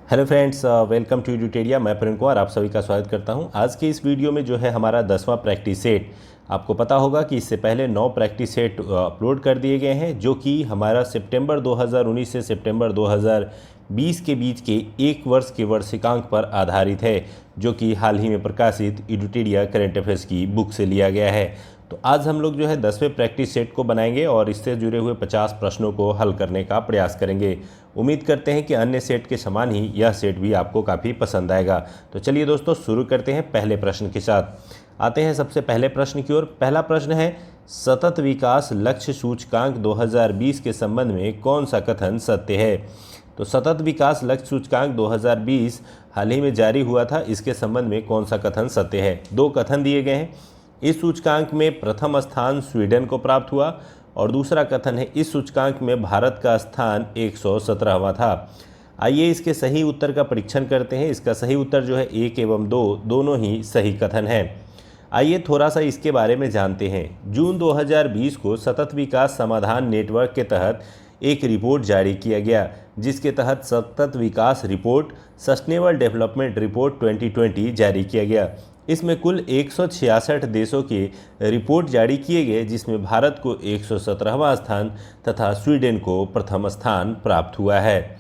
Hello friends, welcome to यूटेरिया। मैं प्रेम कुमार आप सभी का स्वागत करता हूं। आज के इस वीडियो में जो है हमारा 10वां प्रैक्टिस सेट। आपको पता होगा कि इससे पहले 9 प्रैक्टिस सेट अपलोड कर दिए गए हैं, जो कि हमारा सितंबर 2019 से सितंबर 2020 के बीच के एक वर्ष के वार्षिकांक पर आधारित है, जो कि हाल ही में प्रकाशित यूटेरिया करंट अफेयर्स की बुक से लिया गया है। तो आज हम लोग जो है 10वें प्रैक्टिस सेट को बनाएंगे और इससे जुड़े हुए 50 प्रश्नों को हल करने का प्रयास करेंगे। उम्मीद करते हैं कि अन्य सेट के समान ही यह सेट भी आपको काफ़ी पसंद आएगा। तो चलिए दोस्तों, शुरू करते हैं पहले प्रश्न के साथ। आते हैं सबसे पहले प्रश्न की ओर। पहला प्रश्न है, सतत विकास लक्ष्य सूचकांक 2020 के संबंध में कौन सा कथन सत्य है। तो सतत विकास लक्ष्य सूचकांक 2020 हाल ही में जारी हुआ था, इसके संबंध में कौन सा कथन सत्य है। दो कथन दिए गए हैं। इस सूचकांक में प्रथम स्थान स्वीडन को प्राप्त हुआ और दूसरा कथन है, इस सूचकांक में भारत का स्थान 117वां था। आइए इसके सही उत्तर का परीक्षण करते हैं। इसका सही उत्तर जो है 1 एवं 2 दोनों ही सही कथन है। आइए थोड़ा सा इसके बारे में जानते हैं। जून 2020 को सतत विकास समाधान नेटवर्क के तहत एक रिपोर्ट जारी किया गया, जिसके तहत सतत विकास रिपोर्ट सस्टेनेबल डेवलपमेंट रिपोर्ट 2020 जारी किया गया। इसमें कुल 166 देशों के रिपोर्ट जारी किए गए, जिसमें भारत को 117वां स्थान तथा स्वीडन को प्रथम स्थान प्राप्त हुआ है।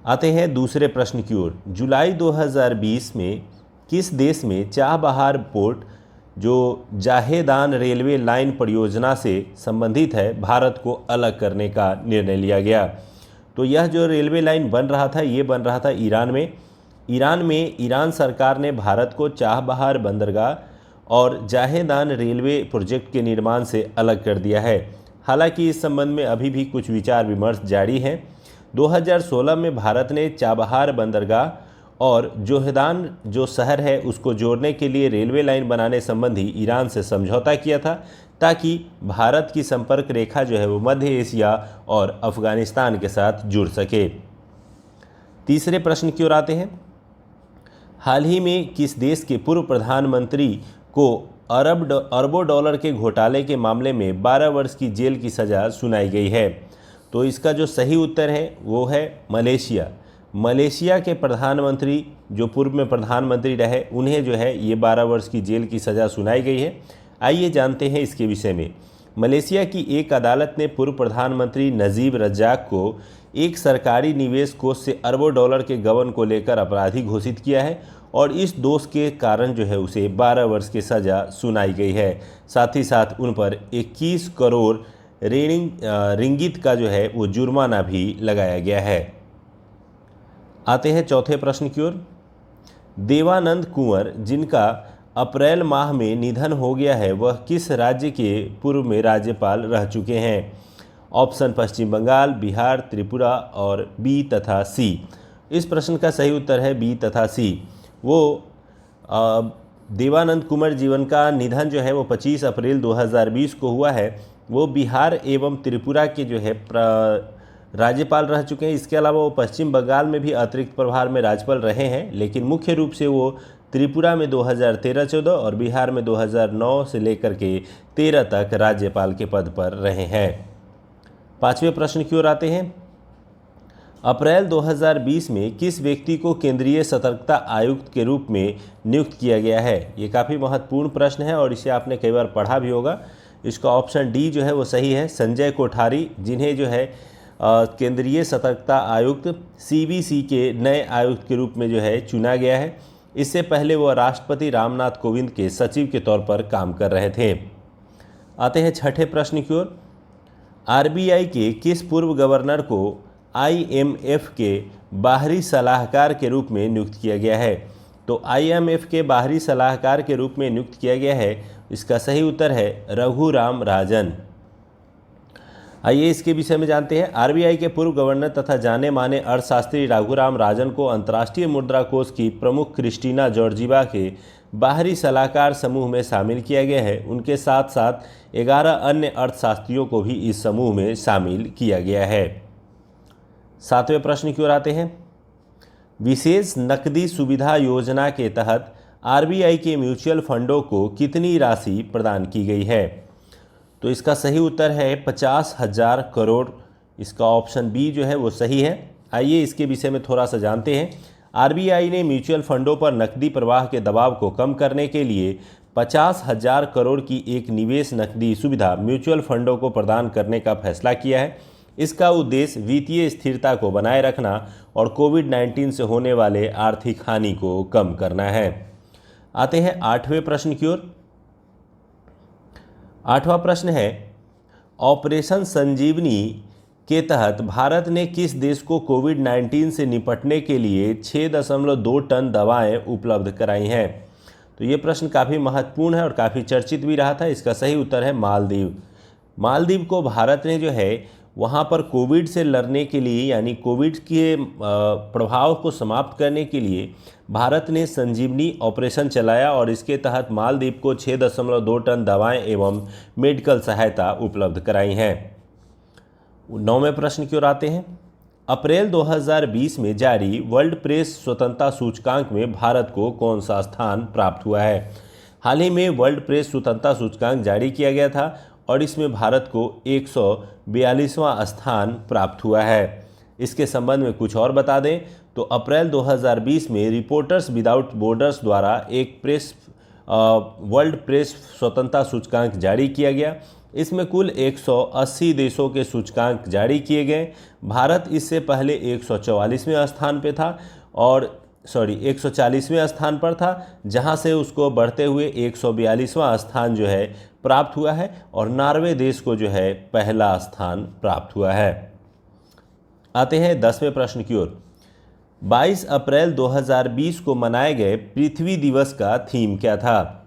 आते हैं दूसरे प्रश्न की ओर। जुलाई 2020 में किस देश में चाबहार पोर्ट, जो जाहेदान रेलवे लाइन परियोजना से संबंधित है, भारत को अलग करने का निर्णय लिया गया। तो यह जो रेलवे लाइन बन रहा था, ये बन रहा था ईरान में ईरान सरकार ने भारत को चाबहार बंदरगाह और जाहेदान रेलवे प्रोजेक्ट के निर्माण से अलग कर दिया है। हालांकि इस संबंध में अभी भी कुछ विचार विमर्श जारी है। 2016 में भारत ने चाबहार बंदरगाह और जोहेदान जो शहर है उसको जोड़ने के लिए रेलवे लाइन बनाने संबंधी ईरान से समझौता किया था, ताकि भारत की संपर्क रेखा जो है वो मध्य एशिया और अफगानिस्तान के साथ जुड़ सके। तीसरे प्रश्न की ओर आते हैं। हाल ही में किस देश के पूर्व प्रधानमंत्री को अरबों डॉलर के घोटाले के मामले में 12 वर्ष की जेल की सज़ा सुनाई गई है। तो इसका जो सही उत्तर है वो है मलेशिया के प्रधानमंत्री, जो पूर्व में प्रधानमंत्री रहे, उन्हें जो है ये 12 वर्ष की जेल की सज़ा सुनाई गई है। आइए जानते हैं इसके विषय में। मलेशिया की एक अदालत ने पूर्व प्रधानमंत्री नजीब रज्जाक को एक सरकारी निवेश कोष से अरबों डॉलर के गबन को लेकर अपराधी घोषित किया है और इस दोष के कारण जो है उसे 12 वर्ष की सज़ा सुनाई गई है। साथ ही साथ उन पर 21 करोड़ रिंगित का जो है वो जुर्माना भी लगाया गया है। आते हैं चौथे प्रश्न की ओर। देवानंद कुंवर, जिनका अप्रैल माह में निधन हो गया है, वह किस राज्य के पूर्व में राज्यपाल रह चुके हैं। ऑप्शन पश्चिम बंगाल, बिहार, त्रिपुरा और बी तथा सी। इस प्रश्न का सही उत्तर है बी तथा सी। वो देवानंद कुंवर जीवन का निधन जो है वो 25 अप्रैल 2020 को हुआ है। वो बिहार एवं त्रिपुरा के जो है राज्यपाल रह चुके हैं। इसके अलावा वो पश्चिम बंगाल में भी अतिरिक्त प्रभार में राज्यपाल रहे हैं, लेकिन मुख्य रूप से वो त्रिपुरा में 2013-14 और बिहार में 2009 से लेकर के 13 तक राज्यपाल के पद पर रहे हैं। पांचवें प्रश्न की ओर आते हैं। अप्रैल 2020 में किस व्यक्ति को केंद्रीय सतर्कता आयुक्त के रूप में नियुक्त किया गया है। ये काफ़ी महत्वपूर्ण प्रश्न है और इसे आपने कई बार पढ़ा भी होगा। इसका ऑप्शन डी जो है वो सही है, संजय कोठारी, जिन्हें जो है केंद्रीय सतर्कता आयुक्त CBC के नए आयुक्त के रूप में जो है चुना गया है। इससे पहले वो राष्ट्रपति रामनाथ कोविंद के सचिव के तौर पर काम कर रहे थे। आते हैं छठे प्रश्न की ओर। RBI के किस पूर्व गवर्नर को IMF के बाहरी सलाहकार के रूप में नियुक्त किया गया है। तो IMF के बाहरी सलाहकार के रूप में नियुक्त किया गया है। इसका सही उत्तर है रघुराम राजन। आइए इसके विषय में जानते हैं। RBI के पूर्व गवर्नर तथा जाने माने अर्थशास्त्री रघुराम राजन को अंतर्राष्ट्रीय मुद्रा कोष की प्रमुख क्रिस्टीना जॉर्जीवा के बाहरी सलाहकार समूह में शामिल किया गया है। उनके साथ साथ 11 अन्य अर्थशास्त्रियों को भी इस समूह में शामिल किया गया है। सातवें प्रश्न की ओर आते हैं। विशेष नकदी सुविधा योजना के तहत RBI के म्यूचुअल फंडों को कितनी राशि प्रदान की गई है। तो इसका सही उत्तर है 50,000 करोड़। इसका ऑप्शन बी जो है वो सही है। आइए इसके विषय में थोड़ा सा जानते हैं। आरबीआई ने म्यूचुअल फंडों पर नकदी प्रवाह के दबाव को कम करने के लिए 50,000 करोड़ की एक निवेश नकदी सुविधा म्यूचुअल फंडों को प्रदान करने का फैसला किया है। इसका उद्देश्य वित्तीय स्थिरता को बनाए रखना और कोविड-19 से होने वाले आर्थिक हानि को कम करना है। आते हैं 8वें प्रश्न की ओर। 8वां प्रश्न है, ऑपरेशन संजीवनी के तहत भारत ने किस देश को कोविड-19 से निपटने के लिए 6.2 टन दवाएं उपलब्ध कराई हैं? तो ये प्रश्न काफ़ी महत्वपूर्ण है और काफ़ी चर्चित भी रहा था। इसका सही उत्तर है मालदीव। मालदीव को भारत ने जो है वहाँ पर कोविड से लड़ने के लिए, यानी कोविड के प्रभाव को समाप्त करने के लिए भारत ने संजीवनी ऑपरेशन चलाया और इसके तहत मालदीव को 6.2 टन दवाएं एवं मेडिकल सहायता उपलब्ध कराई हैं। 9वें प्रश्न की ओर आते हैं। अप्रैल 2020 में जारी वर्ल्ड प्रेस स्वतंत्रता सूचकांक में भारत को कौन सा स्थान प्राप्त हुआ है? हाल ही में वर्ल्ड प्रेस स्वतंत्रता सूचकांक जारी किया गया था और इसमें भारत को 142वां स्थान प्राप्त हुआ है। इसके संबंध में कुछ और बता दें तो अप्रैल 2020 में रिपोर्टर्स विदाउट बॉर्डर्स द्वारा एक वर्ल्ड प्रेस स्वतंत्रता सूचकांक जारी किया गया। इसमें कुल 180 देशों के सूचकांक जारी किए गए। भारत इससे पहले 144वें स्थान पे था और 140वें स्थान पर था, जहां से उसको बढ़ते हुए 142वां स्थान जो है प्राप्त हुआ है और नॉर्वे देश को जो है पहला स्थान प्राप्त हुआ है। आते हैं 10वें प्रश्न की ओर। 22 अप्रैल 2020 को मनाए गए पृथ्वी दिवस का थीम क्या था?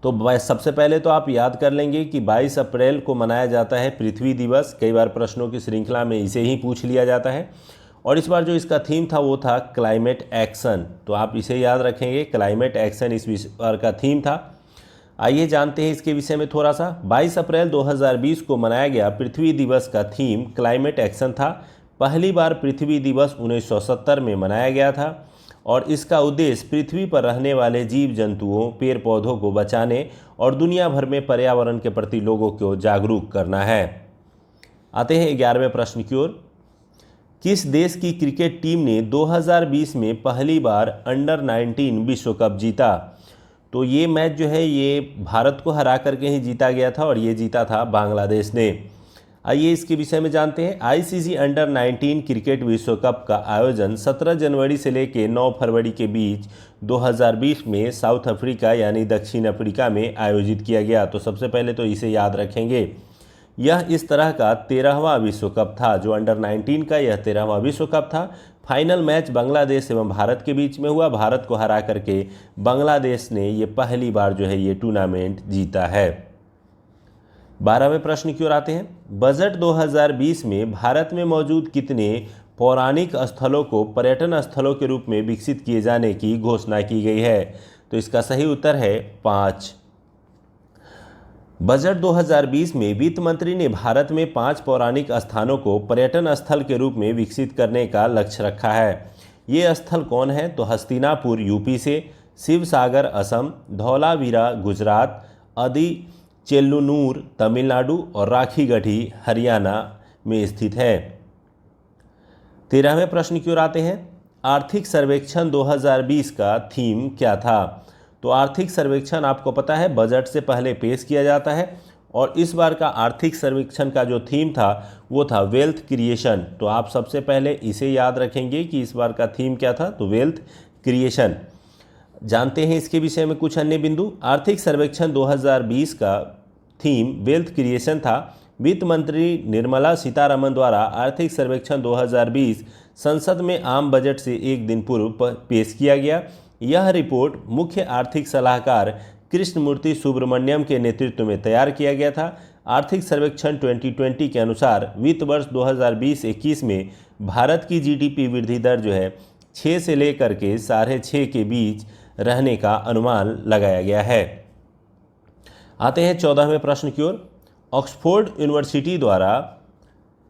तो सबसे पहले तो आप याद कर लेंगे कि 22 अप्रैल को मनाया जाता है पृथ्वी दिवस। कई बार प्रश्नों की श्रृंखला में इसे ही पूछ लिया जाता है और इस बार जो इसका थीम था वो था क्लाइमेट एक्शन। तो आप इसे याद रखेंगे, क्लाइमेट एक्शन इस बार का थीम था। आइए जानते हैं इसके विषय में थोड़ा सा। 22 अप्रैल 2020 को मनाया गया पृथ्वी दिवस का थीम क्लाइमेट एक्शन था। पहली बार पृथ्वी दिवस 1970 में मनाया गया था और इसका उद्देश्य पृथ्वी पर रहने वाले जीव जंतुओं, पेड़ पौधों को बचाने और दुनिया भर में पर्यावरण के प्रति लोगों को जागरूक करना है। आते हैं 11वें प्रश्न की ओर। किस देश की क्रिकेट टीम ने 2020 में पहली बार अंडर 19 विश्व कप जीता? तो ये मैच जो है ये भारत को हरा करके ही जीता गया था और ये जीता था बांग्लादेश ने। आइए इसके विषय में जानते हैं। आईसीसी अंडर 19 क्रिकेट विश्व कप का आयोजन 17 जनवरी से लेकर 9 फरवरी के बीच 2020 में साउथ अफ्रीका यानी दक्षिण अफ्रीका में आयोजित किया गया। तो सबसे पहले तो इसे याद रखेंगे। यह इस तरह का 13वां विश्व कप था, जो अंडर 19 का यह 13वां विश्व कप था। फाइनल मैच बांग्लादेश एवं भारत के बीच में हुआ। भारत को हरा करके बांग्लादेश ने ये पहली बार जो है ये टूर्नामेंट जीता है। 12वें प्रश्न की ओर आते हैं। बजट 2020 में भारत में मौजूद कितने पौराणिक स्थलों को पर्यटन स्थलों के रूप में विकसित किए जाने की घोषणा की गई है? तो इसका सही उत्तर है 5। बजट 2020 में वित्त मंत्री ने भारत में 5 पौराणिक स्थानों को पर्यटन स्थल के रूप में विकसित करने का लक्ष्य रखा है। ये स्थल कौन है? तो हस्तिनापुर यूपी से, शिवसागर असम, धौलावीरा गुजरात, अदी चेल्लुनूर तमिलनाडु और राखीगढ़ी हरियाणा में स्थित है। 13वें प्रश्न की ओर आते हैं। आर्थिक सर्वेक्षण 2020 का थीम क्या था? तो आर्थिक सर्वेक्षण आपको पता है बजट से पहले पेश किया जाता है और इस बार का आर्थिक सर्वेक्षण का जो थीम था वो था वेल्थ क्रिएशन। तो आप सबसे पहले इसे याद रखेंगे कि इस बार का थीम क्या था, तो वेल्थ क्रिएशन। जानते हैं इसके विषय में कुछ अन्य बिंदु। आर्थिक सर्वेक्षण 2020 का थीम वेल्थ क्रिएशन था। वित्त मंत्री निर्मला सीतारमण द्वारा आर्थिक सर्वेक्षण 2020 संसद में आम बजट से एक दिन पूर्व पेश किया गया। यह रिपोर्ट मुख्य आर्थिक सलाहकार कृष्णमूर्ति सुब्रमण्यम के नेतृत्व में तैयार किया गया था। आर्थिक सर्वेक्षण 2020 के अनुसार वित्त वर्ष 2020-21 में भारत की जीडीपी वृद्धि दर जो है 6 से लेकर के 6.5 के बीच रहने का अनुमान लगाया गया है। आते हैं 14वें प्रश्न की ओर। ऑक्सफोर्ड यूनिवर्सिटी द्वारा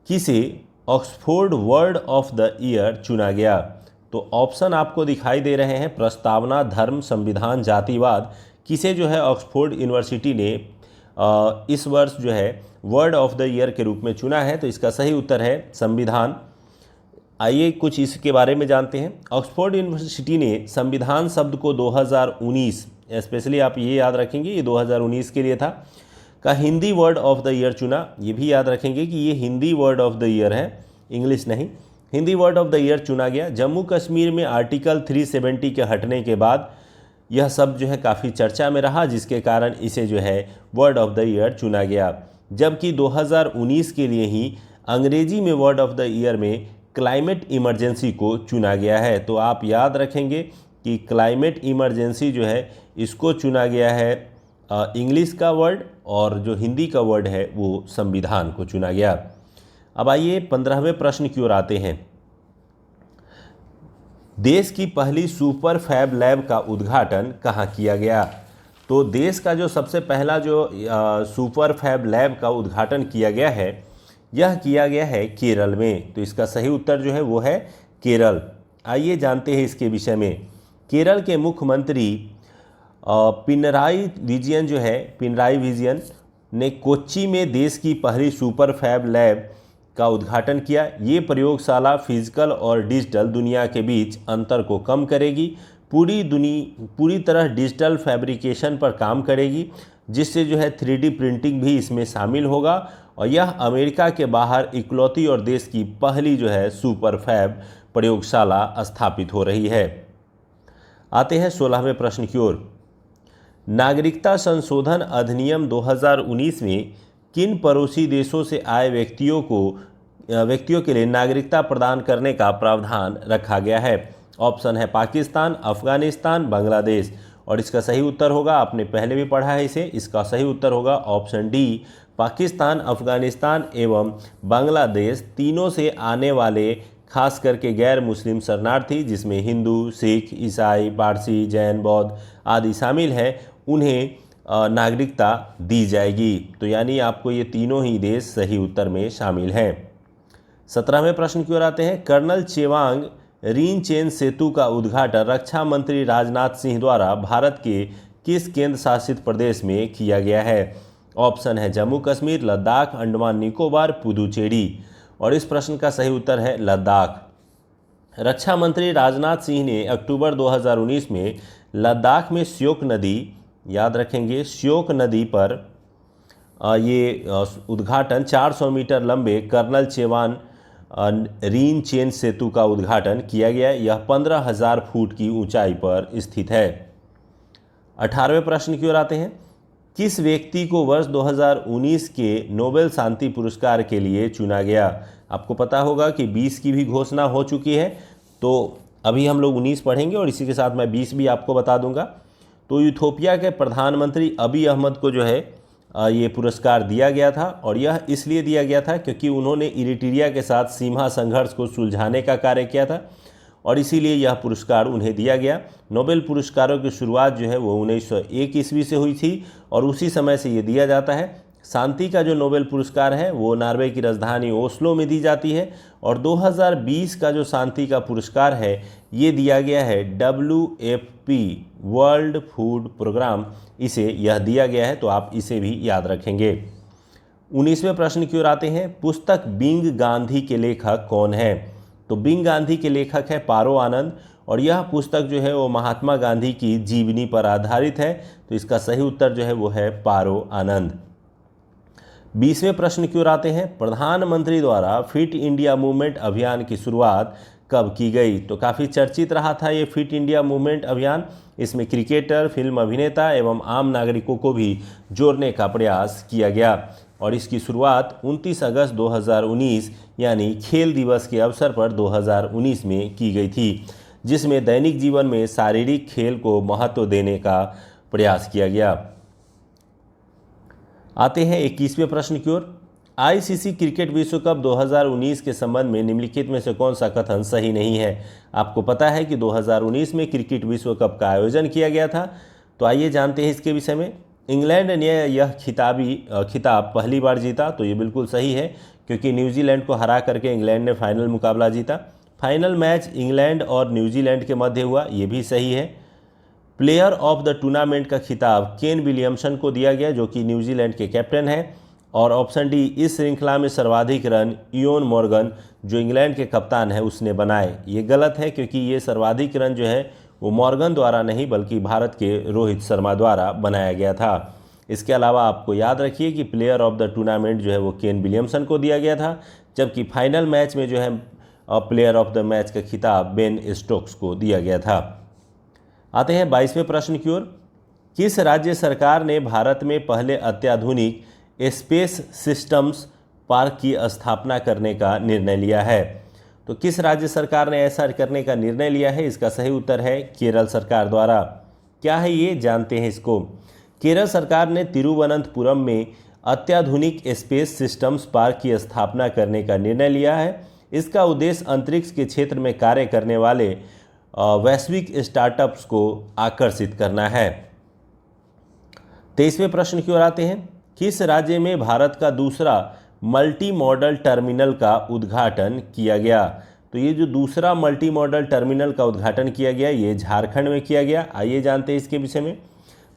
किसे Oxford word of the year चुना गया? तो ऑप्शन आपको दिखाई दे रहे हैं। प्रस्तावना, धर्म, संविधान, जातिवाद। किसे जो है ऑक्सफोर्ड यूनिवर्सिटी ने इस वर्ष जो है वर्ड ऑफ द ईयर के रूप में चुना है? तो इसका सही उत्तर है संविधान। आइए कुछ इसके बारे में जानते हैं। ऑक्सफोर्ड यूनिवर्सिटी ने संविधान शब्द को 2019, स्पेशली आप ये याद रखेंगे ये 2019 के लिए था, का Hindi word of the year चुना। ये भी याद रखेंगे कि ये Hindi word of the year है, इंग्लिश नहीं। Hindi word of the year चुना गया। जम्मू कश्मीर में आर्टिकल 370 के हटने के बाद यह शब्द जो है काफ़ी चर्चा में रहा, जिसके कारण इसे जो है वर्ड ऑफ द ईयर चुना गया। जबकि 2019 के लिए ही अंग्रेजी में वर्ड ऑफ द ईयर में क्लाइमेट इमरजेंसी को चुना गया है। तो आप याद रखेंगे कि क्लाइमेट इमरजेंसी जो है इसको चुना गया है इंग्लिश का वर्ड, और जो हिंदी का वर्ड है वो संविधान को चुना गया। अब आइए 15वें प्रश्न की ओर आते हैं। देश की पहली सुपर फैब लैब का उद्घाटन कहाँ किया गया? तो देश का जो सबसे पहला जो सुपर फैब लैब का उद्घाटन किया गया है, यह किया गया है केरल में। तो इसका सही उत्तर जो है वो है केरल। आइए जानते हैं इसके विषय में। केरल के मुख्यमंत्री पिनराई विजयन ने कोच्चि में देश की पहली सुपर फैब लैब का उद्घाटन किया। ये प्रयोगशाला फिजिकल और डिजिटल दुनिया के बीच अंतर को कम करेगी, पूरी तरह डिजिटल फैब्रिकेशन पर काम करेगी, जिससे जो है 3D प्रिंटिंग भी इसमें शामिल होगा। और यह अमेरिका के बाहर इकलौती और देश की पहली जो है सुपर फैब प्रयोगशाला स्थापित हो रही है। आते हैं 16वें प्रश्न की ओर। नागरिकता संशोधन अधिनियम 2019 में किन पड़ोसी देशों से आए व्यक्तियों के लिए नागरिकता प्रदान करने का प्रावधान रखा गया है? ऑप्शन है पाकिस्तान, अफगानिस्तान, बांग्लादेश। और इसका सही उत्तर होगा, आपने पहले भी पढ़ा है इसे, इसका सही उत्तर होगा ऑप्शन डी, पाकिस्तान, अफगानिस्तान एवं बांग्लादेश तीनों से आने वाले खास करके गैर मुस्लिम शरणार्थी, जिसमें हिंदू, सिख, ईसाई, पारसी, जैन, बौद्ध आदि शामिल हैं, उन्हें नागरिकता दी जाएगी। तो यानी आपको ये तीनों ही देश सही उत्तर में शामिल हैं। 17वें प्रश्न की ओर आते हैं। कर्नल चेवांग रिनचेन सेतु का उद्घाटन रक्षा मंत्री राजनाथ सिंह द्वारा भारत के किस केंद्र शासित प्रदेश में किया गया है? ऑप्शन है जम्मू कश्मीर, लद्दाख, अंडमान निकोबार, पुदुचेरी। और इस प्रश्न का सही उत्तर है लद्दाख। रक्षा मंत्री राजनाथ सिंह ने अक्टूबर 2019 में लद्दाख में श्योक नदी, याद रखेंगे श्योक नदी पर ये उद्घाटन 400 मीटर लंबे कर्नल चेवान रिनचेन सेतु का उद्घाटन किया गया। यह 15,000 फुट की ऊंचाई पर स्थित है। 18वें प्रश्न की ओर आते हैं। किस व्यक्ति को वर्ष 2019 के नोबेल शांति पुरस्कार के लिए चुना गया? आपको पता होगा कि 20 की भी घोषणा हो चुकी है, तो अभी हम लोग 19 पढ़ेंगे और इसी के साथ मैं 20 भी आपको बता दूंगा। तो इथोपिया के प्रधानमंत्री अबी अहमद को जो है ये पुरस्कार दिया गया था, और यह इसलिए दिया गया था क्योंकि उन्होंने इरिट्रिया के साथ सीमा संघर्ष को सुलझाने का कार्य किया था, और इसीलिए यह पुरस्कार उन्हें दिया गया। नोबेल पुरस्कारों की शुरुआत जो है वो 1901 ईस्वी से हुई थी, और उसी समय से ये दिया जाता है। शांति का जो नोबेल पुरस्कार है वो नॉर्वे की राजधानी ओस्लो में दी जाती है, और 2020 का जो शांति का पुरस्कार है ये दिया गया है WFP वर्ल्ड फूड प्रोग्राम, इसे यह दिया गया है। तो आप इसे भी याद रखेंगे। 19वें प्रश्न की ओर आते हैं। पुस्तक बिंग गांधी के लेखक कौन है? तो बिंग गांधी के लेखक है पारो आनंद, और यह पुस्तक जो है वो महात्मा गांधी की जीवनी पर आधारित है। तो इसका सही उत्तर जो है वो है पारो आनंद। 20वें प्रश्न की ओर आते हैं। प्रधानमंत्री द्वारा फिट इंडिया मूवमेंट अभियान की शुरुआत कब की गई? तो काफ़ी चर्चित रहा था ये फिट इंडिया मूवमेंट अभियान। इसमें क्रिकेटर, फिल्म अभिनेता एवं आम नागरिकों को भी जोड़ने का प्रयास किया गया, और इसकी शुरुआत 29 अगस्त 2019 यानी खेल दिवस के अवसर पर 2019 में की गई थी, जिसमें दैनिक जीवन में शारीरिक खेल को महत्व देने का प्रयास किया गया। आते हैं 21वें प्रश्न की ओर। ICC क्रिकेट विश्व कप 2019 के संबंध में निम्नलिखित में से कौन सा कथन सही नहीं है? आपको पता है कि 2019 में क्रिकेट विश्व कप का आयोजन किया गया था। तो आइए जानते हैं इसके विषय में। इंग्लैंड ने यह खिताब पहली बार जीता। तो ये बिल्कुल सही है, क्योंकि न्यूजीलैंड को हरा करके इंग्लैंड ने फाइनल मुकाबला जीता। फाइनल मैच इंग्लैंड और न्यूजीलैंड के मध्य हुआ, ये भी सही है। प्लेयर ऑफ द टूर्नामेंट का खिताब केन विलियमसन को दिया गया, जो कि न्यूजीलैंड के कैप्टन हैं। और ऑप्शन डी, इस श्रृंखला में सर्वाधिक रन इयोन मॉर्गन जो इंग्लैंड के कप्तान है उसने बनाए। ये गलत है, क्योंकि ये सर्वाधिक रन जो है वो मॉर्गन द्वारा नहीं बल्कि भारत के रोहित शर्मा द्वारा बनाया गया था। इसके अलावा आपको याद रखिए कि प्लेयर ऑफ द टूर्नामेंट जो है वो केन विलियमसन को दिया गया था, जबकि फाइनल मैच में जो है प्लेयर ऑफ द मैच का खिताब बेन स्टोक्स को दिया गया था। आते हैं 22वें प्रश्न की ओर। किस राज्य सरकार ने भारत में पहले अत्याधुनिक स्पेस सिस्टम्स पार्क की स्थापना करने का निर्णय लिया है? तो किस राज्य सरकार ने ऐसा करने का निर्णय लिया है? इसका सही उत्तर है केरल सरकार द्वारा। क्या है ये, जानते हैं इसको। केरल सरकार ने तिरुवनंतपुरम में अत्याधुनिक स्पेस सिस्टम्स पार्क की स्थापना करने का निर्णय लिया है। इसका उद्देश्य अंतरिक्ष के क्षेत्र में कार्य करने वाले वैश्विक स्टार्टअप्स को आकर्षित करना है। 23वें प्रश्न की ओर आते हैं। किस राज्य में भारत का दूसरा मल्टी मॉडल टर्मिनल का उद्घाटन किया गया? तो ये जो दूसरा मल्टी मॉडल टर्मिनल का उद्घाटन किया गया ये झारखंड में किया गया। आइए जानते हैं इसके विषय में।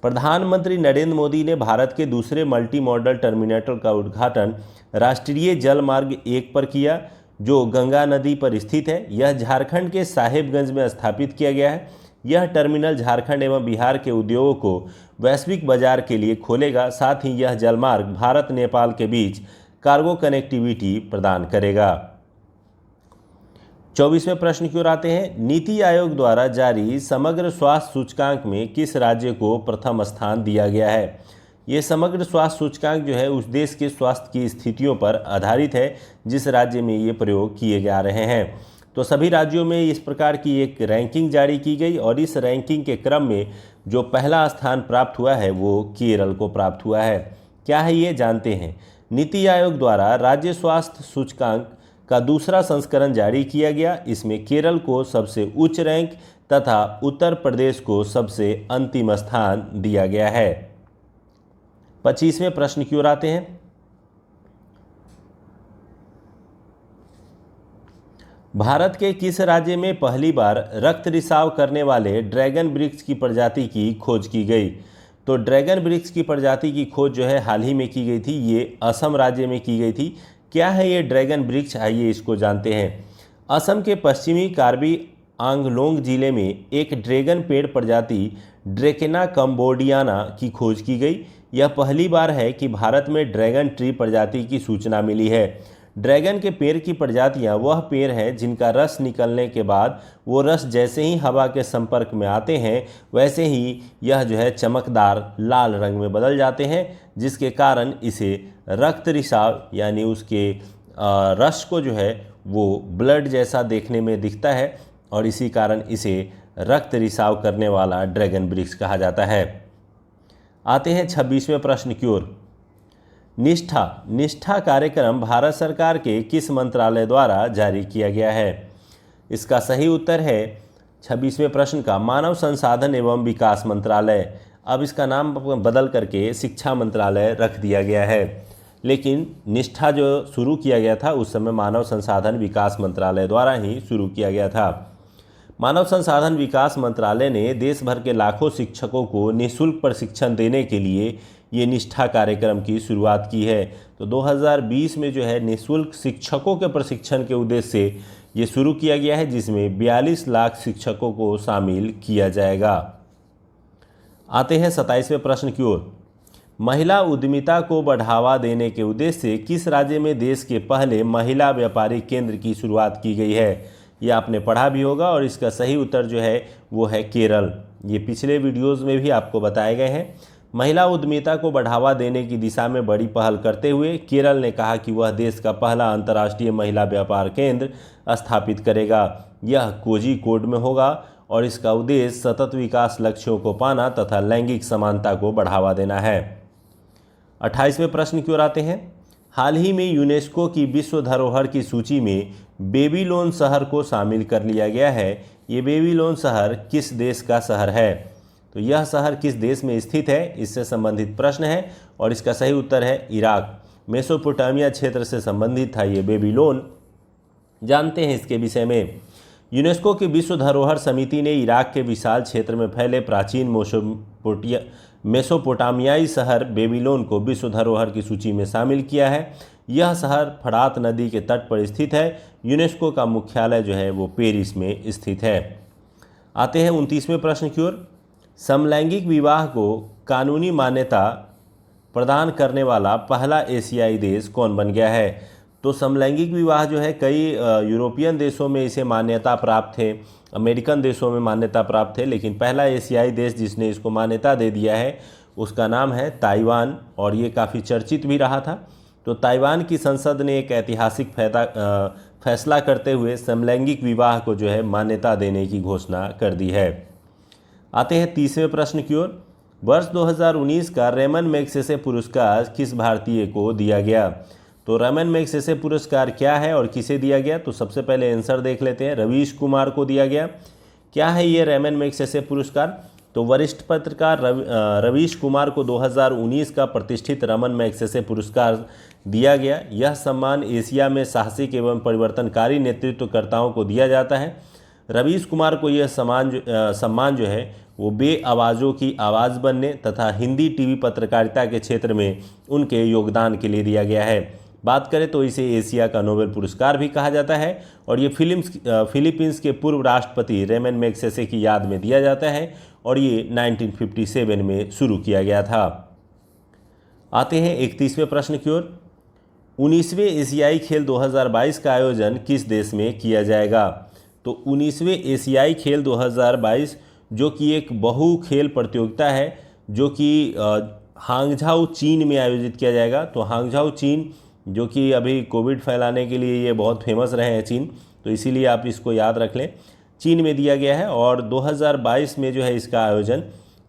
प्रधानमंत्री नरेंद्र मोदी ने भारत के दूसरे मल्टी मॉडल टर्मिनल का उद्घाटन राष्ट्रीय जल मार्ग 1 पर किया, जो गंगा नदी पर स्थित है। यह झारखंड के साहेबगंज में स्थापित किया गया है। यह टर्मिनल झारखंड एवं बिहार के उद्योगों को वैश्विक बाजार के लिए खोलेगा। साथ ही यह जलमार्ग भारत नेपाल के बीच कार्गो कनेक्टिविटी प्रदान करेगा। 24वें प्रश्न की ओर आते हैं। नीति आयोग द्वारा जारी समग्र स्वास्थ्य सूचकांक में किस राज्य को प्रथम स्थान दिया गया है? ये समग्र स्वास्थ्य सूचकांक जो है उस देश के स्वास्थ्य की स्थितियों पर आधारित है जिस राज्य में ये प्रयोग किए जा रहे हैं। तो सभी राज्यों में इस प्रकार की एक रैंकिंग जारी की गई और इस रैंकिंग के क्रम में जो पहला स्थान प्राप्त हुआ है वो केरल को प्राप्त हुआ है। क्या है ये, जानते हैं। नीति आयोग द्वारा राज्य स्वास्थ्य सूचकांक का दूसरा संस्करण जारी किया गया। इसमें केरल को सबसे उच्च रैंक तथा उत्तर प्रदेश को सबसे अंतिम स्थान दिया गया है। 25वें प्रश्न की ओर आते हैं। भारत के किस राज्य में पहली बार रक्त रिसाव करने वाले ड्रैगन वृक्ष की प्रजाति की खोज की गई? तो ड्रैगन वृक्ष की प्रजाति की खोज जो है हाल ही में की गई थी। ये असम राज्य में की गई थी। क्या है ये ड्रैगन वृक्ष, आइए इसको जानते हैं। असम के पश्चिमी कार्बी आंगलोंग जिले में एक ड्रैगन पेड़ प्रजाति ड्रेकेना कंबोडियाना की खोज की गई। यह पहली बार है कि भारत में ड्रैगन ट्री प्रजाति की सूचना मिली है। ड्रैगन के पेड़ की प्रजातियां वह पेड़ हैं जिनका रस निकलने के बाद वो रस जैसे ही हवा के संपर्क में आते हैं वैसे ही यह जो है चमकदार लाल रंग में बदल जाते हैं, जिसके कारण इसे रक्त रिसाव यानी उसके रस को जो है वो ब्लड जैसा देखने में दिखता है और इसी कारण इसे रक्त रिसाव करने वाला ड्रैगन वृक्ष कहा जाता है। आते हैं 26वें प्रश्न की ओर। निष्ठा कार्यक्रम भारत सरकार के किस मंत्रालय द्वारा जारी किया गया है? इसका सही उत्तर है 26वें प्रश्न का मानव संसाधन एवं विकास मंत्रालय। अब इसका नाम बदल करके शिक्षा मंत्रालय रख दिया गया है, लेकिन निष्ठा जो शुरू किया गया था उस समय मानव संसाधन विकास मंत्रालय द्वारा ही शुरू किया गया था। मानव संसाधन विकास मंत्रालय ने देश भर के लाखों शिक्षकों को निःशुल्क प्रशिक्षण देने के लिए ये निष्ठा कार्यक्रम की शुरुआत की है। तो 2020 में जो है निःशुल्क शिक्षकों के प्रशिक्षण के उद्देश्य से ये शुरू किया गया है, जिसमें 42 लाख शिक्षकों को शामिल किया जाएगा। आते हैं 27वें प्रश्न की ओर। महिला उद्यमिता को बढ़ावा देने के उद्देश्य से किस राज्य में देश के पहले महिला व्यापारिक केंद्र की शुरुआत की गई है? ये आपने पढ़ा भी होगा और इसका सही उत्तर जो है वो है केरल। ये पिछले वीडियोज़ में भी आपको बताए गए हैं। महिला उद्यमिता को बढ़ावा देने की दिशा में बड़ी पहल करते हुए केरल ने कहा कि वह देश का पहला अंतर्राष्ट्रीय महिला व्यापार केंद्र स्थापित करेगा। यह कोझिकोड में होगा और इसका उद्देश्य सतत विकास लक्ष्यों को पाना तथा लैंगिक समानता को बढ़ावा देना है। 28वें प्रश्न की ओर आते हैं। हाल ही में यूनेस्को की विश्व धरोहर की सूची में बेबीलोन शहर को शामिल कर लिया गया है। ये बेबीलोन शहर किस देश का शहर है? तो यह शहर किस देश में स्थित है, इससे संबंधित प्रश्न है और इसका सही उत्तर है इराक। मेसोपोटामिया क्षेत्र से संबंधित था ये बेबीलोन। जानते हैं इसके विषय में। यूनेस्को की विश्व धरोहर समिति ने इराक के विशाल क्षेत्र में फैले प्राचीन मेसोपोटामियाई शहर बेबीलोन को विश्व धरोहर की सूची में शामिल किया है। यह शहर फरात नदी के तट पर स्थित है। यूनेस्को का मुख्यालय जो है वो पेरिस में स्थित है। आते हैं 29वें प्रश्न की ओर। समलैंगिक विवाह को कानूनी मान्यता प्रदान करने वाला पहला एशियाई देश कौन बन गया है? तो समलैंगिक विवाह जो है कई यूरोपियन देशों में इसे मान्यता प्राप्त थे, अमेरिकन देशों में मान्यता प्राप्त थे, लेकिन पहला एशियाई देश जिसने इसको मान्यता दे दिया है उसका नाम है ताइवान, और ये काफ़ी चर्चित भी रहा था। तो ताइवान की संसद ने एक ऐतिहासिक फैसला करते हुए समलैंगिक विवाह को जो है मान्यता देने की घोषणा कर दी है। आते हैं 30वें प्रश्न की ओर। वर्ष 2019 का रेमन मैग्सेसे पुरस्कार किस भारतीय को दिया गया? तो रेमन मैग्सेसे पुरस्कार क्या है और किसे दिया गया? तो सबसे पहले आंसर देख लेते हैं। रवीश कुमार को दिया गया। क्या है ये रेमन मैग्सेसे पुरस्कार? तो वरिष्ठ पत्रकार रवीश कुमार को 2019 का प्रतिष्ठित रेमन मैग्सेसे पुरस्कार दिया गया। यह सम्मान एशिया में साहसिक एवं परिवर्तनकारी नेतृत्वकर्ताओं को दिया जाता है। रवीश कुमार को यह सम्मान जो है वो बे आवाज़ों की आवाज़ बनने तथा हिंदी टीवी पत्रकारिता के क्षेत्र में उनके योगदान के लिए दिया गया है। बात करें तो इसे एशिया का नोबेल पुरस्कार भी कहा जाता है, और ये फिलीपींस के पूर्व राष्ट्रपति रेमन मैग्सेसे की याद में दिया जाता है, और ये 1957 में शुरू किया गया था। आते हैं 31वें प्रश्न की ओर। 19वें एशियाई खेल 2022 का आयोजन किस देश में किया जाएगा? तो 19वें एशियाई खेल 2022 जो कि एक बहु खेल प्रतियोगिता है, जो कि हांगझाऊ चीन में आयोजित किया जाएगा। तो हांगझाऊ चीन, जो कि अभी कोविड फैलाने के लिए ये बहुत फेमस रहे हैं चीन, तो इसीलिए आप इसको याद रख लें, चीन में दिया गया है, और 2022 में जो है इसका आयोजन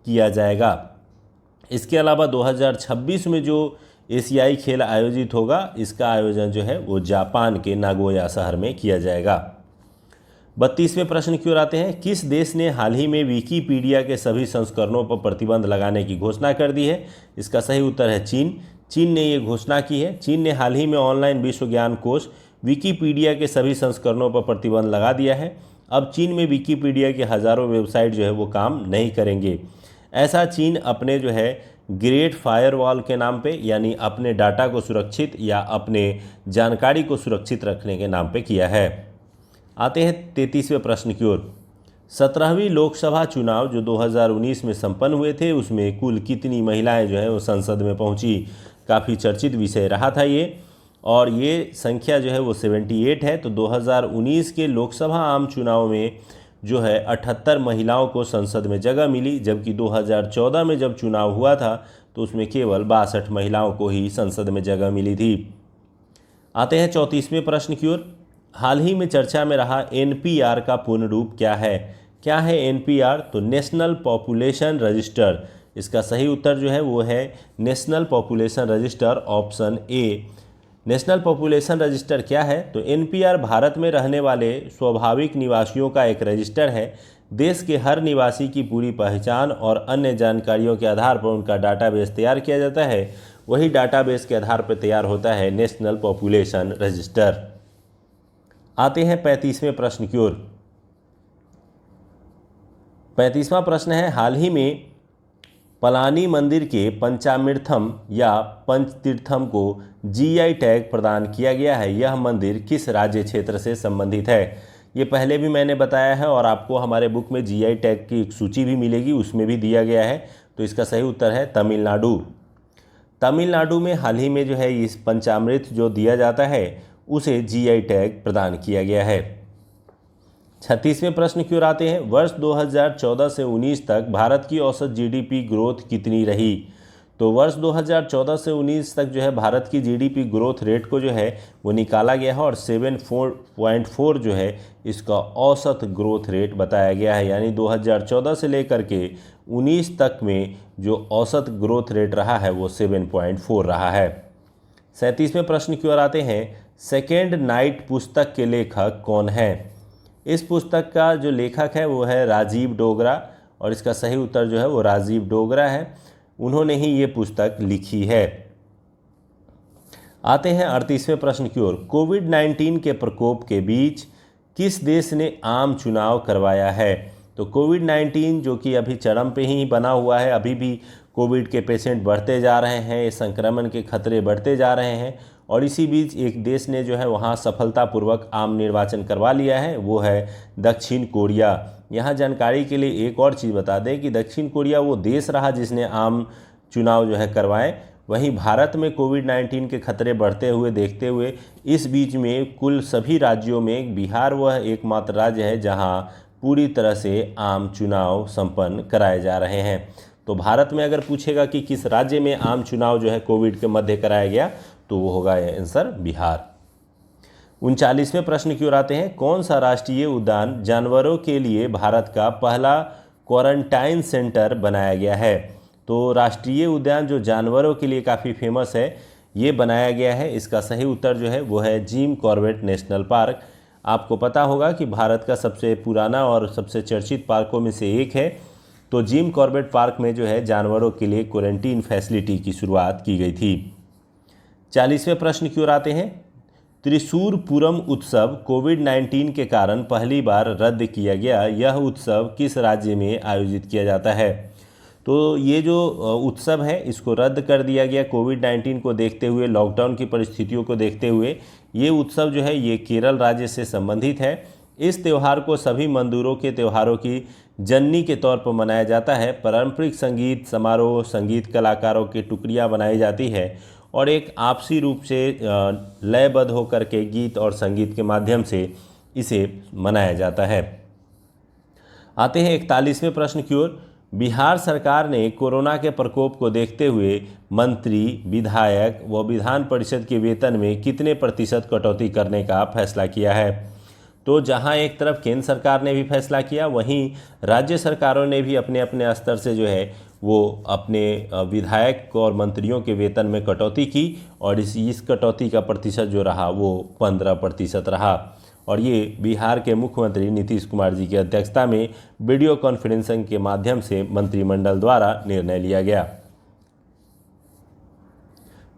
किया जाएगा। इसके अलावा 2026 में जो एशियाई खेल आयोजित होगा, इसका आयोजन जो है वो जापान के नागोया शहर में किया जाएगा। 32वें प्रश्न की ओर आते हैं। किस देश ने हाल ही में विकिपीडिया के सभी संस्करणों पर प्रतिबंध लगाने की घोषणा कर दी है? इसका सही उत्तर है चीन। चीन ने ये घोषणा की है। चीन ने हाल ही में ऑनलाइन विश्व ज्ञान कोश विकिपीडिया के सभी संस्करणों पर प्रतिबंध लगा दिया है। अब चीन में विकिपीडिया के हज़ारों वेबसाइट जो है वो काम नहीं करेंगे। ऐसा चीन अपने जो है ग्रेट फायरवॉल के नाम पे, यानी अपने डाटा को सुरक्षित या अपने जानकारी को सुरक्षित रखने के नाम पे किया है। आते हैं 33वें प्रश्न की ओर। 17वीं लोकसभा चुनाव जो 2019 में संपन्न हुए थे, उसमें कुल कितनी महिलाएं जो है वो संसद में पहुंची? काफ़ी चर्चित विषय रहा था ये, और ये संख्या जो है वो 78 है। तो 2019 के लोकसभा आम चुनाव में जो है 78 महिलाओं को संसद में जगह मिली, जबकि 2014 में जब चुनाव हुआ था तो उसमें केवल 62 महिलाओं को ही संसद में जगह मिली थी। आते हैं 34वें प्रश्न की ओर। हाल ही में चर्चा में रहा NPR का पूर्ण रूप क्या है? क्या है NPR? तो नेशनल पॉपुलेशन रजिस्टर। इसका सही उत्तर जो है वो है national population register, option A. National population register क्या है? तो NPR भारत में रहने वाले स्वाभाविक निवासियों का एक रजिस्टर है। देश के हर निवासी की पूरी पहचान और अन्य जानकारियों के आधार पर उनका डाटाबेस तैयार किया जाता है। वही डाटाबेस के आधार पर तैयार होता है नेशनल पॉपुलेशन रजिस्टर। आते हैं 35वें प्रश्न की ओर। 35वां प्रश्न है, हाल ही में पलानी मंदिर के पंचामृतम या पंचतीर्थम को GI टैग प्रदान किया गया है। यह मंदिर किस राज्य क्षेत्र से संबंधित है? ये पहले भी मैंने बताया है, और आपको हमारे बुक में GI टैग की एक सूची भी मिलेगी, उसमें भी दिया गया है। तो इसका सही उत्तर है तमिलनाडु। तमिलनाडु में हाल ही में जो है इस पंचामृत जो दिया जाता है उसे GI टैग प्रदान किया गया है। 36वें प्रश्न की ओर आते हैं। वर्ष 2014 से 19 तक भारत की औसत GDP ग्रोथ कितनी रही? तो वर्ष 2014 से 19 तक जो है भारत की GDP ग्रोथ रेट को जो है वो निकाला गया है, और 7.4 जो है इसका औसत ग्रोथ रेट बताया गया है। यानी 2014 से लेकर के 19 तक में जो औसत ग्रोथ रेट रहा है वो 7.4 रहा है। 37वें प्रश्न की ओर आते हैं। सेकेंड नाइट पुस्तक के लेखक कौन है? इस पुस्तक का जो लेखक है वो है राजीव डोगरा, और इसका सही उत्तर जो है वो राजीव डोगरा है। उन्होंने ही ये पुस्तक लिखी है। आते हैं 38वें प्रश्न की ओर। कोविड-19 के प्रकोप के बीच किस देश ने आम चुनाव करवाया है? तो कोविड-19 जो कि अभी चरम पे ही बना हुआ है, अभी भी कोविड के पेशेंट बढ़ते जा रहे हैं, संक्रमण के खतरे बढ़ते जा रहे हैं, और इसी बीच एक देश ने जो है वहाँ सफलतापूर्वक आम निर्वाचन करवा लिया है, वो है दक्षिण कोरिया। यहाँ जानकारी के लिए एक और चीज़ बता दें कि दक्षिण कोरिया वो देश रहा जिसने आम चुनाव जो है करवाए। वहीं भारत में कोविड-19 के खतरे बढ़ते हुए देखते हुए इस बीच में कुल सभी राज्यों में बिहार वह एकमात्र राज्य है जहां पूरी तरह से आम चुनाव संपन्न कराए जा रहे हैं। तो भारत में अगर पूछेगा कि किस राज्य में आम चुनाव जो है कोविड के मध्य कराया गया, तो वो होगा आंसर बिहार। 39वें प्रश्न की ओर आते हैं। कौन सा राष्ट्रीय उद्यान जानवरों के लिए भारत का पहला क्वारंटाइन सेंटर बनाया गया है? तो राष्ट्रीय उद्यान जो जानवरों के लिए काफ़ी फेमस है, ये बनाया गया है। इसका सही उत्तर जो है वो है जिम कॉर्बेट नेशनल पार्क। आपको पता होगा कि भारत का सबसे पुराना और सबसे चर्चित पार्कों में से एक है। तो जिम कॉर्बेट पार्क में जो है जानवरों के लिए क्वारंटीन फैसिलिटी की शुरुआत की गई थी। 40वें प्रश्न की ओर आते हैं। त्रिशूर पूरम उत्सव कोविड-19 के कारण पहली बार रद्द किया गया। यह उत्सव किस राज्य में आयोजित किया जाता है? तो ये जो उत्सव है इसको रद्द कर दिया गया कोविड-19 को देखते हुए, लॉकडाउन की परिस्थितियों को देखते हुए। ये उत्सव जो है ये केरल राज्य से संबंधित है। इस त्यौहार को सभी मजदूरों के त्योहारों की जननी के तौर पर मनाया जाता है। पारंपरिक संगीत समारोह, संगीत कलाकारों की टुकड़ियाँ बनाई जाती है और एक आपसी रूप से लयबद्ध होकर के गीत और संगीत के माध्यम से इसे मनाया जाता है। आते हैं 41वें प्रश्न की ओर। बिहार सरकार ने कोरोना के प्रकोप को देखते हुए मंत्री, विधायक व विधान परिषद के वेतन में कितने प्रतिशत कटौती करने का फैसला किया है? तो जहां एक तरफ केंद्र सरकार ने भी फैसला किया, वहीं राज्य सरकारों ने भी अपने अपने स्तर से जो है वो अपने विधायक और मंत्रियों के वेतन में कटौती की, और इस कटौती का प्रतिशत जो रहा वो 15% रहा। और ये बिहार के मुख्यमंत्री नीतीश कुमार जी की अध्यक्षता में वीडियो कॉन्फ्रेंसिंग के माध्यम से मंत्रिमंडल द्वारा निर्णय लिया गया।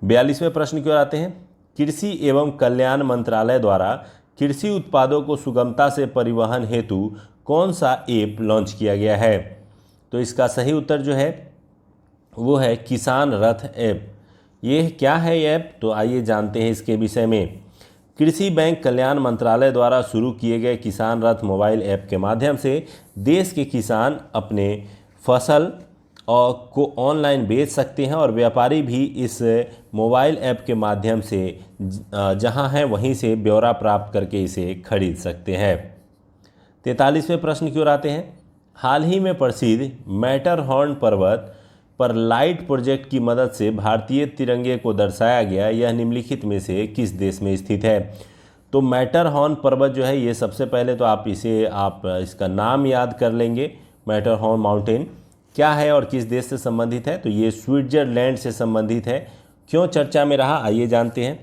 42वें प्रश्न की ओर आते हैं। कृषि एवं कल्याण मंत्रालय द्वारा कृषि उत्पादों को सुगमता से परिवहन हेतु कौन सा ऐप लॉन्च किया गया है? तो इसका सही उत्तर जो है वो है किसान रथ ऐप। ये क्या है ये ऐप? तो आइए जानते हैं इसके विषय में। कृषि बैंक कल्याण मंत्रालय द्वारा शुरू किए गए किसान रथ मोबाइल ऐप के माध्यम से देश के किसान अपने फसल को ऑनलाइन बेच सकते हैं और व्यापारी भी इस मोबाइल ऐप के माध्यम से जहां है वहीं से ब्यौरा प्राप्त करके इसे खरीद सकते हैं। 43वें प्रश्न की ओर आते हैं। हाल ही में प्रसिद्ध मैटरहॉर्न पर्वत पर लाइट प्रोजेक्ट की मदद से भारतीय तिरंगे को दर्शाया गया, यह निम्नलिखित में से किस देश में स्थित है? तो मैटरहॉर्न पर्वत जो है ये सबसे पहले तो आप इसका नाम याद कर लेंगे। मैटरहॉर्न माउंटेन क्या है और किस देश से संबंधित है? तो ये स्विट्जरलैंड से संबंधित है। क्यों चर्चा में रहा, आइए जानते हैं।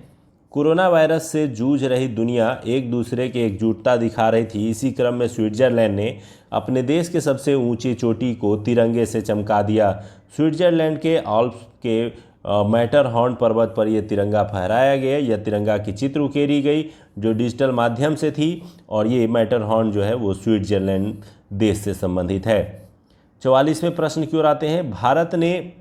कोरोना वायरस से जूझ रही दुनिया एक दूसरे की एकजुटता दिखा रही थी। इसी क्रम में स्विट्जरलैंड ने अपने देश के सबसे ऊंची चोटी को तिरंगे से चमका दिया। स्विट्जरलैंड के आल्प्स के मैटरहॉर्न पर्वत पर यह तिरंगा फहराया गया। यह तिरंगा की चित्र उकेरी गई जो डिजिटल माध्यम से थी, और ये मैटरहॉर्न जो है वो स्विट्जरलैंड देश से संबंधित है। 44वें प्रश्न की ओर आते हैं। भारत ने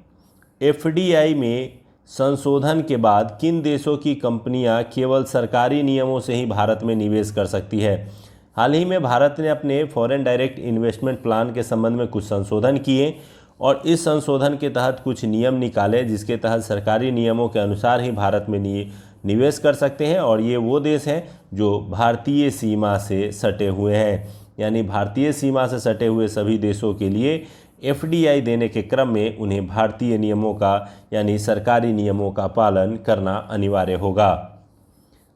FDI में संशोधन के बाद किन देशों की कंपनियां केवल सरकारी नियमों से ही भारत में निवेश कर सकती है? हाल ही में भारत ने अपने फॉरेन डायरेक्ट इन्वेस्टमेंट प्लान के संबंध में कुछ संशोधन किए और इस संशोधन के तहत कुछ नियम निकाले जिसके तहत सरकारी नियमों के अनुसार ही भारत में निवेश कर सकते हैं, और ये वो देश हैं जो भारतीय सीमा से सटे हुए हैं। यानी भारतीय सीमा से सटे हुए सभी देशों के लिए FDI देने के क्रम में उन्हें भारतीय नियमों का यानी सरकारी नियमों का पालन करना अनिवार्य होगा।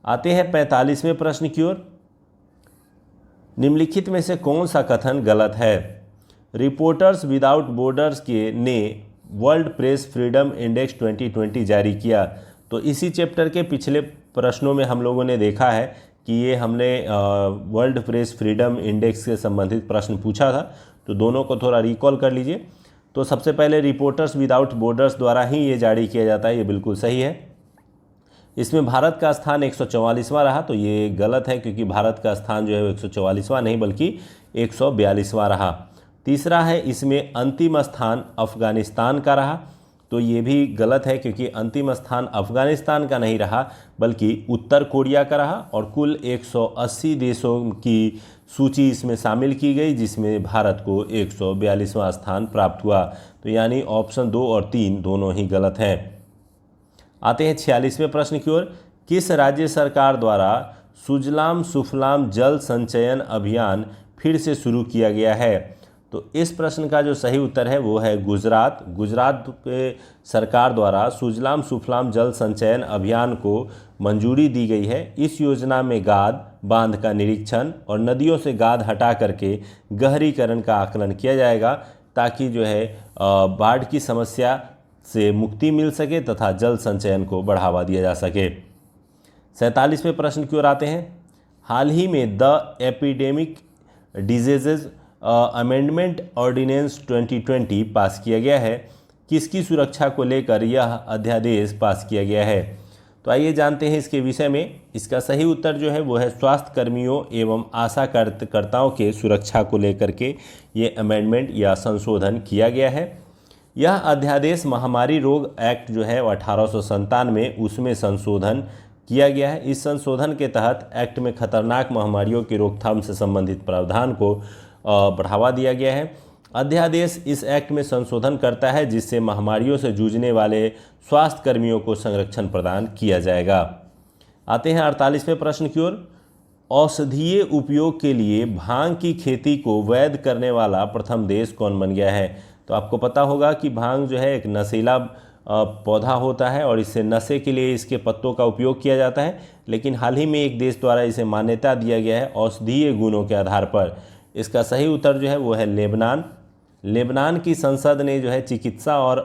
आते हैं 45वें प्रश्न की ओर। निम्नलिखित में से कौन सा कथन गलत है? रिपोर्टर्स विदाउट बॉर्डर्स ने वर्ल्ड प्रेस फ्रीडम इंडेक्स 2020 जारी किया। तो इसी चैप्टर के पिछले प्रश्नों में हम लोगों ने देखा है कि ये हमने वर्ल्ड प्रेस फ्रीडम इंडेक्स से संबंधित प्रश्न पूछा था, तो दोनों को थोड़ा रिकॉल कर लीजिए। तो सबसे पहले रिपोर्टर्स विदाउट बॉर्डर्स द्वारा ही ये जारी किया जाता है, ये बिल्कुल सही है। इसमें भारत का स्थान 144वां रहा, तो ये गलत है क्योंकि भारत का स्थान जो है 144वां नहीं बल्कि 142वां रहा। तीसरा है इसमें अंतिम स्थान अफ़गानिस्तान का रहा, तो ये भी गलत है क्योंकि अंतिम स्थान अफ़गानिस्तान का नहीं रहा बल्कि उत्तर कोरिया का रहा और कुल 180 देशों की सूची इसमें शामिल की गई जिसमें भारत को 142वां स्थान प्राप्त हुआ। तो यानी ऑप्शन 2 और 3 दोनों ही गलत हैं। आते हैं 46वें प्रश्न की ओर। किस राज्य सरकार द्वारा सुजलाम सुफलाम जल संचयन अभियान फिर से शुरू किया गया है? तो इस प्रश्न का जो सही उत्तर है वो है गुजरात। गुजरात के सरकार द्वारा सुजलाम सुफलाम जल संचयन अभियान को मंजूरी दी गई है। इस योजना में गाद बांध का निरीक्षण और नदियों से गाद हटा करके गहरीकरण का आकलन किया जाएगा ताकि जो है बाढ़ की समस्या से मुक्ति मिल सके तथा जल संचयन को बढ़ावा दिया जा सके। 47वें प्रश्न की ओर आते हैं। हाल ही में the epidemic diseases amendment ordinance 2020 pass किया गया है। किसकी सुरक्षा को लेकर यह अध्यादेश पास किया गया है? तो आइए जानते हैं इसके विषय में। इसका सही उत्तर जो है वो है स्वास्थ्य कर्मियों एवं आशा कार्यकर्ताओं के सुरक्षा को लेकर के ये अमेंडमेंट या संशोधन किया गया है। यह अध्यादेश महामारी रोग एक्ट जो है 1897 उसमें संशोधन किया गया है। इस संशोधन के तहत एक्ट में खतरनाक महामारियों की रोकथाम से संबंधित प्रावधान को बढ़ावा दिया गया है। अध्यादेश इस एक्ट में संशोधन करता है जिससे महामारियों से जूझने वाले स्वास्थ्य कर्मियों को संरक्षण प्रदान किया जाएगा। आते हैं 48वें प्रश्न की ओर। औषधीय उपयोग के लिए भांग की खेती को वैध करने वाला प्रथम देश कौन बन गया है? तो आपको पता होगा कि भांग जो है एक नशीला पौधा होता है और इससे नशे के लिए इसके पत्तों का उपयोग किया जाता है, लेकिन हाल ही में एक देश द्वारा इसे मान्यता दिया गया है औषधीय गुणों के आधार पर। इसका सही उत्तर जो है वो है लेबनान। लेबनान की संसद ने जो है चिकित्सा और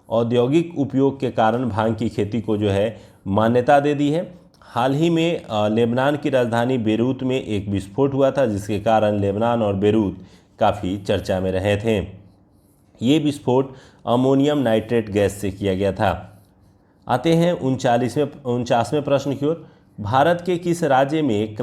औद्योगिक उपयोग के कारण भांग की खेती को जो है मान्यता दे दी है। हाल ही में लेबनान की राजधानी बेरूत में एक विस्फोट हुआ था जिसके कारण लेबनान और बेरूत काफ़ी चर्चा में रहे थे। ये विस्फोट अमोनियम नाइट्रेट गैस से किया गया था। आते हैं 49वें प्रश्न की ओर। भारत के किस राज्य में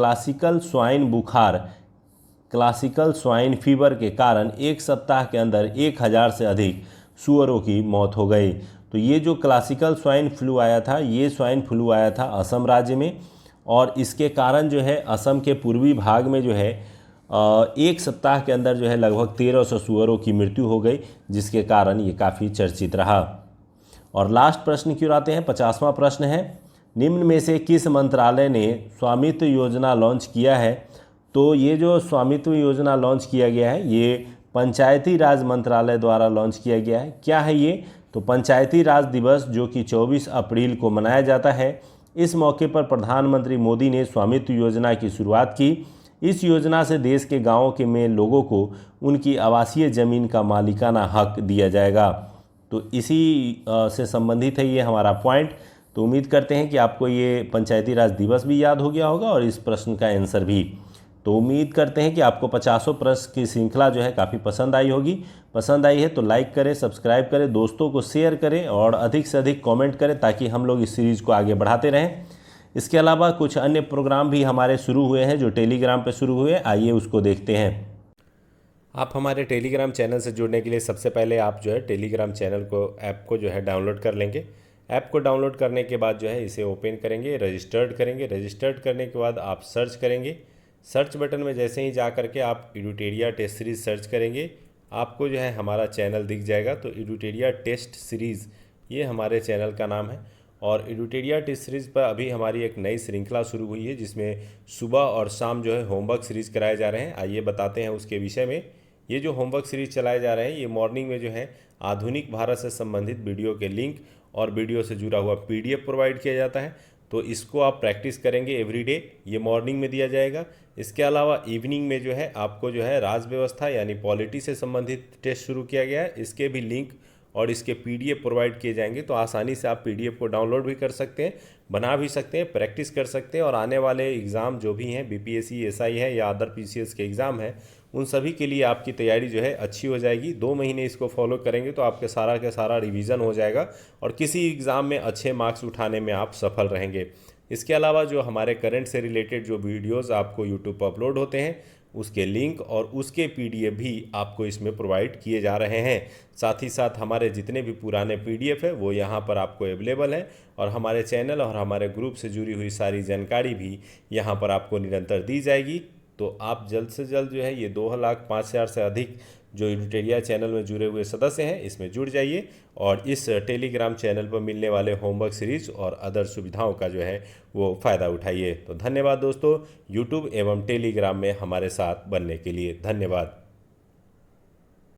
क्लासिकल स्वाइन फीवर के कारण एक सप्ताह के अंदर 1000 से अधिक सूअरों की मौत हो गई? तो ये जो क्लासिकल स्वाइन फ्लू आया था, ये स्वाइन फ्लू आया था असम राज्य में और इसके कारण जो है असम के पूर्वी भाग में जो है एक सप्ताह के अंदर जो है लगभग 1300 सूअरों की मृत्यु हो गई जिसके कारण ये काफ़ी चर्चित रहा। और लास्ट प्रश्न की ओर आते हैं। 50वां प्रश्न है। निम्न में से किस मंत्रालय ने स्वामित्व योजना लॉन्च किया है? तो ये जो स्वामित्व योजना लॉन्च किया गया है ये पंचायती राज मंत्रालय द्वारा लॉन्च किया गया है। क्या है ये? तो पंचायती राज दिवस जो कि 24 अप्रैल को मनाया जाता है। इस मौके पर प्रधानमंत्री मोदी ने स्वामित्व योजना की शुरुआत की। इस योजना से देश के गाँवों के में लोगों को उनकी आवासीय ज़मीन का मालिकाना हक दिया जाएगा। तो इसी से संबंधित है ये हमारा पॉइंट। तो उम्मीद करते हैं कि आपको ये पंचायती राज दिवस भी याद हो गया होगा और इस प्रश्न का आंसर भी। तो उम्मीद करते हैं कि आपको 50 प्रश्न की श्रृंखला जो है काफ़ी पसंद आई होगी। पसंद आई है तो लाइक करें, सब्सक्राइब करें, दोस्तों को शेयर करें और अधिक से अधिक कमेंट करें ताकि हम लोग इस सीरीज़ को आगे बढ़ाते रहें। इसके अलावा कुछ अन्य प्रोग्राम भी हमारे शुरू हुए हैं जो टेलीग्राम पे शुरू हुए, आइए उसको देखते हैं। आप हमारे टेलीग्राम चैनल से जुड़ने के लिए सबसे पहले आप जो है टेलीग्राम चैनल को ऐप को जो है डाउनलोड कर लेंगे। ऐप को डाउनलोड करने के बाद जो है इसे ओपन करेंगे, रजिस्टर्ड करेंगे। रजिस्टर्ड करने के बाद आप सर्च करेंगे। सर्च बटन में जैसे ही जा करके आप एडुटेरिया टेस्ट सीरीज़ सर्च करेंगे आपको जो है हमारा चैनल दिख जाएगा। तो एडुटेरिया टेस्ट सीरीज़ ये हमारे चैनल का नाम है और एडुटेरिया टेस्ट सीरीज़ पर अभी हमारी एक नई श्रृंखला शुरू हुई है जिसमें सुबह और शाम जो है होमवर्क सीरीज़ कराए जा रहे हैं। आइए बताते हैं उसके विषय में। ये जो होमवर्क सीरीज़ चलाए जा रहे हैं ये मॉर्निंग में जो है आधुनिक भारत से संबंधित वीडियो के लिंक और वीडियो से जुड़ा हुआ PDF प्रोवाइड किया जाता है। तो इसको आप प्रैक्टिस करेंगे एवरीडे, ये मॉर्निंग में दिया जाएगा। इसके अलावा इवनिंग में जो है आपको जो है राज व्यवस्था यानी पॉलिटी से संबंधित टेस्ट शुरू किया गया है। इसके भी लिंक और इसके PDF प्रोवाइड किए जाएंगे। तो आसानी से आप PDF को डाउनलोड भी कर सकते हैं, बना भी सकते हैं, प्रैक्टिस कर सकते हैं और आने वाले एग्ज़ाम जो भी हैं BPSC SI है या अदर PCS के एग्ज़ाम है उन सभी के लिए आपकी तैयारी जो है अच्छी हो जाएगी। 2 महीने इसको फॉलो करेंगे तो आपके सारा का सारा रिवीजन हो जाएगा और किसी एग्ज़ाम में अच्छे मार्क्स उठाने में आप सफल रहेंगे। इसके अलावा जो हमारे करंट से रिलेटेड जो वीडियोस आपको यूट्यूब पर अपलोड होते हैं उसके लिंक और उसके पीडीएफ भी आपको इसमें प्रोवाइड किए जा रहे हैं। साथ ही साथ हमारे जितने भी पुराने पीडीएफ है वो यहाँ पर आपको अवेलेबल है, और हमारे चैनल और हमारे ग्रुप से जुड़ी हुई सारी जानकारी भी यहाँ पर आपको निरंतर दी जाएगी। तो आप जल्द से जल्द जो है ये 2,05,000 से अधिक जो एडुटेरिया चैनल में जुड़े हुए सदस्य हैं इसमें जुड़ जाइए, और इस टेलीग्राम चैनल पर मिलने वाले होमवर्क सीरीज और अदर सुविधाओं का जो है वो फ़ायदा उठाइए। तो धन्यवाद दोस्तों, यूट्यूब एवं टेलीग्राम में हमारे साथ बनने के लिए धन्यवाद।